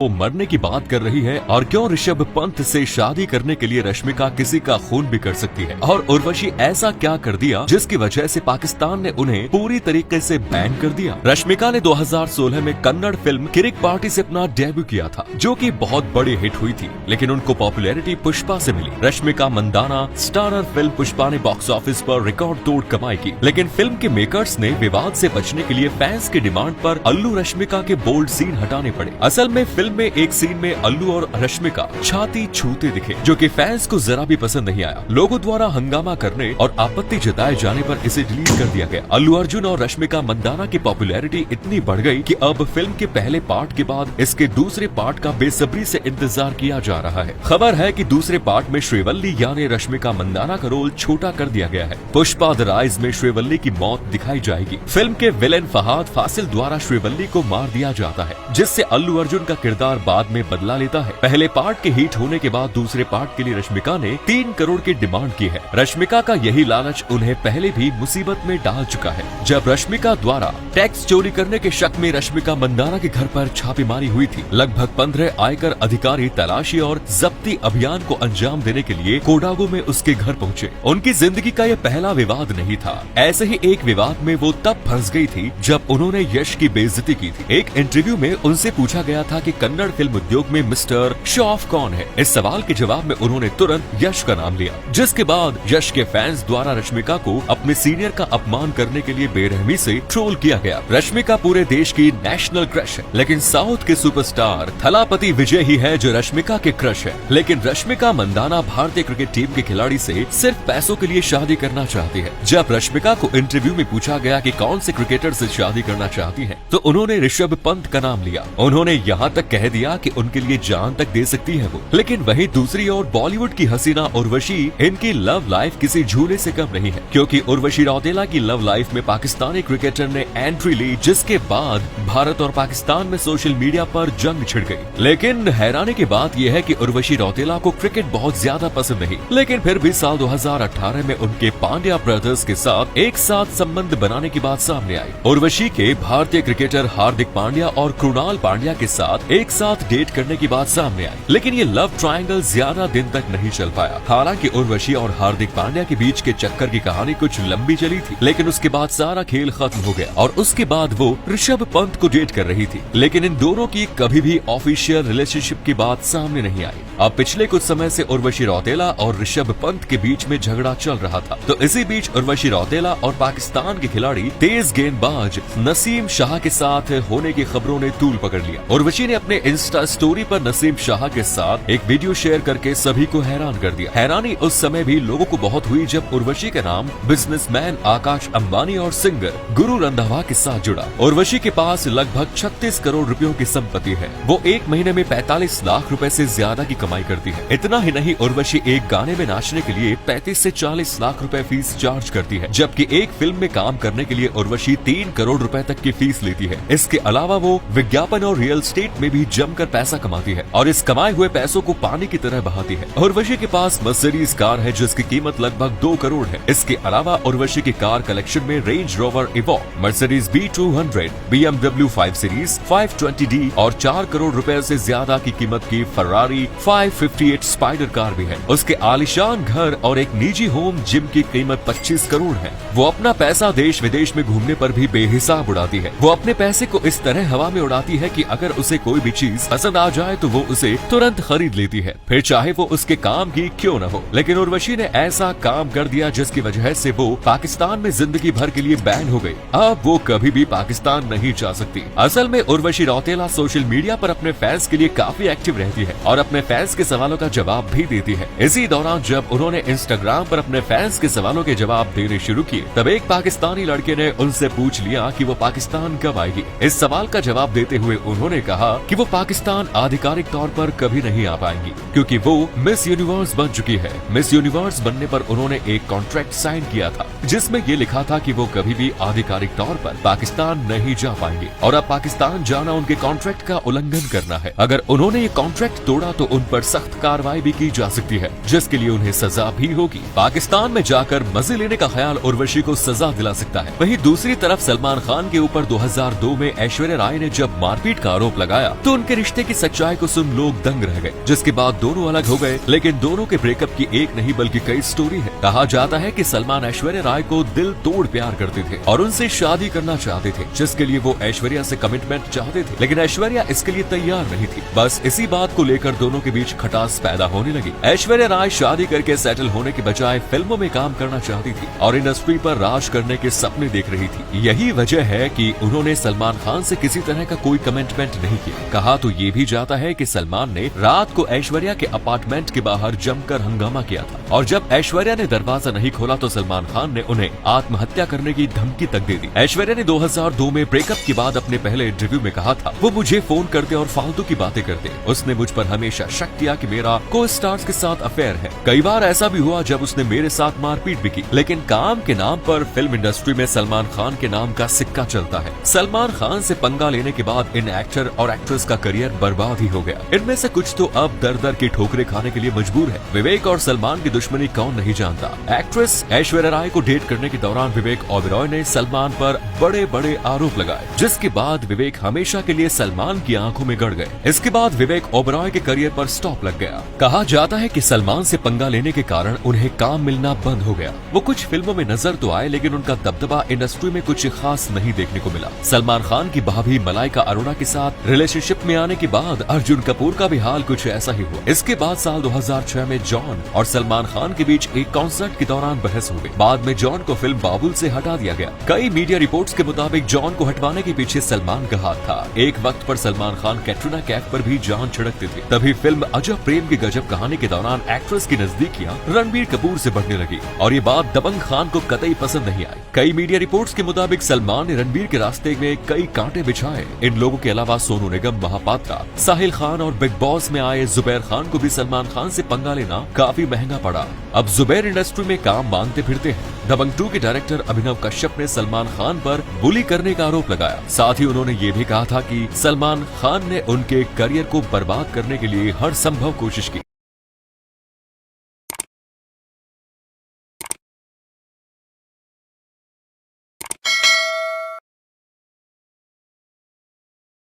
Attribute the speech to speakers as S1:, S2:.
S1: वो मरने की बात कर रही है और क्यों ऋषभ पंत से शादी करने के लिए रश्मिका किसी का खून भी कर सकती है और उर्वशी ऐसा क्या कर दिया जिसकी वजह से पाकिस्तान ने उन्हें पूरी तरीके से बैन कर दिया। रश्मिका ने 2016 में कन्नड़ फिल्म किरिक पार्टी से अपना डेब्यू किया था जो कि बहुत बड़ी हिट हुई थी, लेकिन उनको पॉपुलैरिटी पुष्पा से मिली। रश्मिका मंदाना स्टारर फिल्म पुष्पा ने बॉक्स ऑफिस पर रिकॉर्ड तोड़ कमाई की, लेकिन फिल्म के मेकर्स ने विवाद से बचने के लिए फैंस की डिमांड पर अल्लू रश्मिका के बोल्ड सीन हटाने पड़े। असल में फिल्म में एक सीन में अल्लू और रश्मिका छाती छूते दिखे जो कि फैंस को जरा भी पसंद नहीं आया। लोगों द्वारा हंगामा करने और आपत्ति जताए जाने पर इसे डिलीट कर दिया गया। अल्लू अर्जुन और रश्मिका मंदाना की पॉपुलैरिटी इतनी बढ़ गई कि अब फिल्म के पहले पार्ट के बाद इसके दूसरे पार्ट का बेसब्री से इंतजार किया जा रहा है। खबर है कि दूसरे पार्ट में श्रीवल्ली यानी रश्मिका मंदाना का रोल छोटा कर दिया गया है। पुष्पा द राइज में श्रीवल्ली की मौत दिखाई जाएगी। फिल्म के विलेन फहाद फासिल द्वारा श्रीवल्ली को मार दिया जाता है, जिससे अल्लू अर्जुन का किरदार बाद में बदला लेता है। पहले पार्ट के हिट होने के बाद दूसरे पार्ट के लिए रश्मिका ने 3 करोड़ की डिमांड की है। रश्मिका का यही लालच उन्हें पहले भी मुसीबत में डाल चुका है। जब रश्मिका द्वारा टैक्स चोरी करने के शक में रश्मिका मंदाना के घर पर छापेमारी हुई थी, लगभग 15 आयकर अधिकारी तलाशी और जब्ती अभियान को अंजाम देने के लिए कोडागो में उसके घर पहुंचे। उनकी जिंदगी का यह पहला विवाद नहीं था। ऐसे ही एक विवाद में वो तब फंस गई थी जब उन्होंने यश की बेइज्जती की थी। एक इंटरव्यू में उनसे पूछा गया था कि कन्नड़ फिल्म उद्योग में मिस्टर शॉफ कौन है। इस सवाल के जवाब में उन्होंने तुरंत यश का नाम लिया, जिसके बाद यश के फैंस द्वारा रश्मिका को अपने सीनियर का अपमान करने के लिए बेरहमी से ट्रोल किया गया। रश्मिका पूरे देश की नेशनल क्रश है, लेकिन साउथ के सुपरस्टार थलापति विजय ही है जो रश्मिका के क्रश है। लेकिन रश्मिका मंदाना भारतीय क्रिकेट टीम के खिलाड़ी से सिर्फ पैसों के लिए शादी करना चाहती है। जब रश्मिका को इंटरव्यू में पूछा गया कि कौन से क्रिकेटर से शादी करना चाहती है, तो उन्होंने ऋषभ पंत का नाम लिया। उन्होंने यहाँ तक कह दिया कि उनके लिए जान तक दे सकती है वो। लेकिन वहीं दूसरी ओर बॉलीवुड की हसीना उर्वशी, इनकी लव लाइफ किसी झूले से कम नहीं है, क्योंकि उर्वशी रौतेला की लव लाइफ में पाकिस्तानी क्रिकेटर ने एंट्री ली, जिसके बाद भारत और पाकिस्तान में सोशल मीडिया पर जंग छिड़ गई। लेकिन हैरानी की बात यह है कि उर्वशी रौतेला को क्रिकेट बहुत ज्यादा पसंद नहीं, लेकिन फिर भी साल 2018 में उनके पांड्या ब्रदर्स के साथ एक साथ संबंध बनाने की बात सामने आई। उर्वशी के भारतीय क्रिकेटर हार्दिक पांड्या और कृणाल पांड्या के साथ एक साथ डेट करने की बात सामने आई, लेकिन ये लव ट्रायंगल ज्यादा दिन तक नहीं चल पाया। हालांकि उर्वशी और हार्दिक पांड्या के बीच के चक्कर की कहानी कुछ लंबी चली थी, लेकिन उसके बाद सारा खेल खत्म हो गया और उसके बाद वो ऋषभ पंत को डेट कर रही थी। लेकिन इन दोनों की कभी भी ऑफिशियल रिलेशनशिप की बात सामने नहीं आई। अब पिछले कुछ समय से उर्वशी रौतेला और ऋषभ पंत के बीच में झगड़ा चल रहा था, तो इसी बीच उर्वशी रौतेला और पाकिस्तान के खिलाड़ी तेज गेंदबाज नसीम शाह के साथ होने की खबरों ने तूल पकड़ लिया। उर्वशी ने अपने इंस्टा स्टोरी पर नसीम शाह के साथ एक वीडियो शेयर करके सभी को हैरान कर दिया। हैरानी उस समय भी लोगों को बहुत हुई जब उर्वशी का नाम बिजनेसमैन आकाश अंबानी और सिंगर गुरु रंधावा के साथ जुड़ा। उर्वशी के पास लगभग 36 करोड़ रुपयों की संपत्ति है। वो एक महीने में 45 लाख रुपए से ज्यादा की कमाई करती है। इतना ही नहीं, उर्वशी एक गाने में नाचने के लिए 35 से 40 लाख रुपए फीस चार्ज करती है, जबकि एक फिल्म में काम करने के लिए उर्वशी 3 करोड़ रुपए तक की फीस लेती है। इसके अलावा वो विज्ञापन और रियल एस्टेट में भी जमकर पैसा कमाती है और इस कमाए हुए पैसों को पानी की तरह बहाती है। उर्वशी के पास मर्सिडीज कार है जिसकी कीमत लगभग 2 करोड़ है। इसके अलावा उर्वशी की कार कलेक्शन में Range Rover Evoque, Mercedes B200, BMW 5 series 520D और 4 करोड़ रुपए से ज्यादा की कीमत की फरारी 558 स्पाइडर कार भी है। उसके आलिशान घर और एक निजी होम जिम की कीमत 25 करोड़ है। वो अपना पैसा देश विदेश में घूमने पर भी बेहिसाब उड़ाती है। वो अपने पैसे को इस तरह हवा में उड़ाती है कि अगर उसे कोई भी चीज पसंद आ जाए तो वो उसे तुरंत खरीद लेती है, फिर चाहे वो उसके काम की क्यों न हो। लेकिन उर्वशी ने ऐसा काम कर दिया जिसकी वजह से वो पाकिस्तान में जिंदगी भर के लिए बैन हो गई। अब वो कभी भी पाकिस्तान नहीं जा सकती। असल में उर्वशी रौतेला सोशल मीडिया पर अपने फैंस के लिए काफी एक्टिव रहती है और अपने फैंस के सवालों का जवाब भी देती है। इसी दौरान जब उन्होंने इंस्टाग्राम पर अपने फैंस के सवालों के जवाब देने शुरू किए, तब एक पाकिस्तानी लड़के ने उनसे पूछ लिया कि वो पाकिस्तान कब आएगी। इस सवाल का जवाब देते हुए उन्होंने कहा कि वो पाकिस्तान आधिकारिक तौर पर कभी नहीं आ पाएंगी, क्योंकि वो मिस यूनिवर्स बन चुकी है। मिस यूनिवर्स बनने पर उन्होंने एक कॉन्ट्रैक्ट साइन किया था जिसमें ये लिखा था कि वो कभी भी आधिकारिक तौर पर पाकिस्तान नहीं जा पाएंगे और अब पाकिस्तान जाना उनके कॉन्ट्रैक्ट का उल्लंघन करना है। अगर उन्होंने ये कॉन्ट्रैक्ट तोड़ा तो उन पर सख्त कार्रवाई भी की जा सकती है, जिसके लिए उन्हें सजा भी होगी। पाकिस्तान में जाकर मजे लेने का ख्याल उर्वशी को सजा दिला सकता है। वहीं दूसरी तरफ सलमान खान के ऊपर 2002 में ऐश्वर्या राय ने जब मारपीट का आरोप लगाया तो तो उनके रिश्ते की सच्चाई को सुन लोग दंग रह गए, जिसके बाद दोनों अलग हो गए। लेकिन दोनों के ब्रेकअप की एक नहीं बल्कि कई स्टोरी है। कहा जाता है कि सलमान ऐश्वर्या राय को दिल तोड़ प्यार करते थे और उनसे शादी करना चाहते थे, जिसके लिए वो ऐश्वर्या से कमिटमेंट चाहते थे, लेकिन ऐश्वर्या इसके लिए तैयार नहीं थी। बस इसी बात को लेकर दोनों के बीच खटास पैदा होने लगी। ऐश्वर्या राय शादी करके सेटल होने के बजाय फिल्मों में काम करना चाहती थी और इंडस्ट्री पर राज करने के सपने देख रही थी। यही वजह है कि उन्होंने सलमान खान से किसी तरह का कोई कमिटमेंट नहीं किया। कहा तो ये भी जाता है कि सलमान ने रात को ऐश्वर्या के अपार्टमेंट के बाहर जमकर हंगामा किया था और जब ऐश्वर्या ने दरवाजा नहीं खोला तो सलमान खान ने उन्हें आत्महत्या करने की धमकी तक दे दी। ऐश्वर्या ने 2002 में ब्रेकअप के बाद अपने पहले इंटरव्यू में कहा था, वो मुझे फोन करते और फालतू की बातें करते। उसने मुझ पर हमेशा शक किया कि मेरा को स्टार्स के साथ अफेयर है। कई बार ऐसा भी हुआ जब उसने मेरे साथ मारपीट भी की, लेकिन काम के नाम पर फिल्म इंडस्ट्री में सलमान खान के नाम का सिक्का चलता है। सलमान खान से पंगा लेने के बाद इन एक्टर और एक्ट्रेस का करियर बर्बाद ही हो गया। इनमें से कुछ तो अब दर दर की ठोकरें खाने के लिए मजबूर है। विवेक और सलमान की दुश्मनी कौन नहीं जानता। एक्ट्रेस ऐश्वर्या राय को डेट करने के दौरान विवेक ओबेरॉय ने सलमान पर बड़े बड़े आरोप लगाए, जिसके बाद विवेक हमेशा के लिए सलमान की आंखों में गड़ गए। इसके बाद विवेक ओबेरॉय के करियर पर स्टॉप लग गया। कहा जाता है कि सलमान से पंगा लेने के कारण उन्हें काम मिलना बंद हो गया। वो कुछ फिल्मों में नजर तो आए, लेकिन उनका दबदबा इंडस्ट्री में कुछ खास नहीं देखने को मिला। सलमान खान की भाभी मलाइका अरोड़ा के साथ रिलेशनशिप में आने के बाद अर्जुन कपूर का भी हाल कुछ ऐसा ही हुआ। इसके बाद साल 2006 में जॉन और सलमान खान के बीच एक कॉन्सर्ट के दौरान बहस हो गई। बाद में जॉन को फिल्म बाबुल से हटा दिया गया। कई मीडिया रिपोर्ट्स के मुताबिक जॉन को हटवाने के पीछे सलमान का हाथ था। एक वक्त पर सलमान खान कैटरीना कैफ पर भी जान छिड़कते थे। तभी फिल्म अजब प्रेम की गजब कहानी के दौरान एक्ट्रेस की नजदीकियां रणबीर कपूर से बढ़ने लगी और ये बात दबंग खान को कतई पसंद नहीं आई। कई मीडिया रिपोर्ट्स के मुताबिक सलमान ने रणबीर के रास्ते में कई कांटे बिछाए। इन लोगों के अलावा सोनू निगम, महापात्रा, साहिल खान और बिग बॉस में आए जुबैर खान को भी सलमान खान से पंगा लेना काफी महंगा पड़ा। अब जुबैर इंडस्ट्री में काम मांगते फिरते हैं। दबंग 2 के डायरेक्टर अभिनव कश्यप ने सलमान खान पर बुली करने का आरोप लगाया। साथ ही उन्होंने ये भी कहा था कि सलमान खान ने उनके करियर को बर्बाद करने के लिए हर संभव कोशिश की।